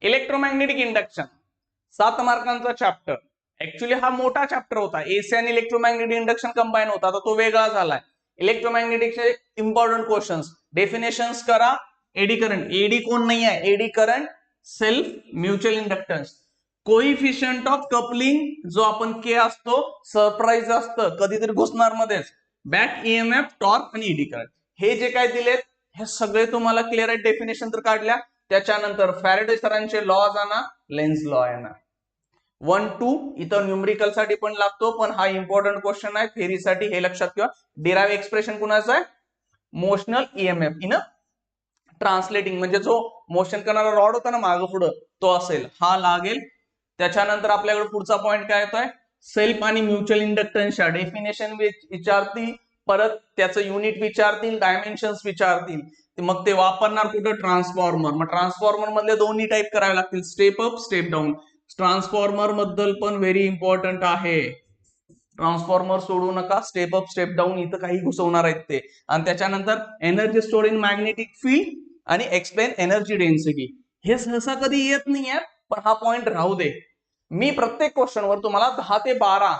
Electromagnetic induction 7 मार्कांचा chapter. Actually हा मोठा चॅप्टर होता. एसी आणि इलेक्ट्रोमॅग्नेटिक इंडक्शन कंबाईन होता, आता तो वेगळा झालाय. इलेक्ट्रोमॅग्नेटिकचे इम्पॉर्टंट क्वेश्चन्स, डेफिनेशन्स करा. एडी करंट, एडी कोण नाही आहे, eddy current self mutual inductance. Coefficient of coupling जो आपण के असतो, सरप्राईज असतं, कधीतरी घुसणार मध्येच. बॅक ईएमएफ, टॉर्क आणि एडी करंट, हे जे काय दिलेत हे सगळे तुम्हाला क्लिअर आहे. डेफिनेशन तर काढल्या. त्याच्यानंतर फॅरेडे सरांचे लॉज आणा, लेन्झ लॉ आणा. 1, 2 इथं न्यूमरिकल साठी पण लागतो, पण हा इम्पॉर्टंट क्वेश्चन आहे थेरीसाठी, हे लक्षात ठेवा. डिराइव्ह एक्सप्रेशन कुणाचं आहे, मोशनल ईएमएफ इन ट्रान्सलेटिंग, म्हणजे जो मोशन करणारा रॉड होता ना मागं पुढं, तो असेल, हा लागेल. त्याच्यानंतर आपल्याकडे पुढचा पॉईंट काय येतोय, सेल्फ आणि म्युच्युअल इंडक्टन्सच्या डेफिनेशन विचारतील, परत त्याचं युनिट विचारतील, डायमेन्शन्स विचारतील. मग ते वापरणार कुठं, ट्रान्सफॉर्मर. मग ट्रान्सफॉर्मर मधले दोन्ही टाईप करावे लागतील, step up, step down. Transformer बद्दल पण व्हेरी इम्पॉर्टंट आहे. ट्रान्सफॉर्मर सोडू नका, स्टेप अप स्टेप डाऊन इथं काही घुसवणार आहेत ते. आणि त्याच्यानंतर energy store in magnetic field आणि एक्सप्लेन एनर्जी डेन्सिटी. हे सहसा कधी येत नाहीये, पण हा पॉइंट राहू दे. मी प्रत्येक क्वेश्चनवर तुम्हाला 10 ते 12,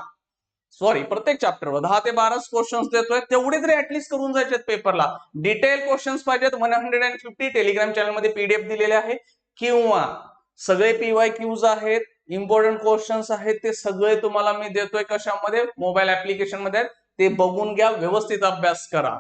सॉरी प्रत्येक चॅप्टरवर 10 ते 12 क्वेश्चन्स देतोय, तेवढे तरी ऍटलीस्ट करून जायचे पेपरला. डिटेल क्वेश्चन्स पाहिजेत 150 टेलिग्राम चॅनल मध्ये पीडीएफ दिलेले आहे, किंवा सगळे PYQs आहेत, इम्पॉर्टंट क्वेश्चन्स आहेत, ते सगळे तुम्हाला मी देतोय कशामध्ये, मोबाईल ऍप्लिकेशन मध्ये. ते बघून घ्या, व्यवस्थित अभ्यास करा.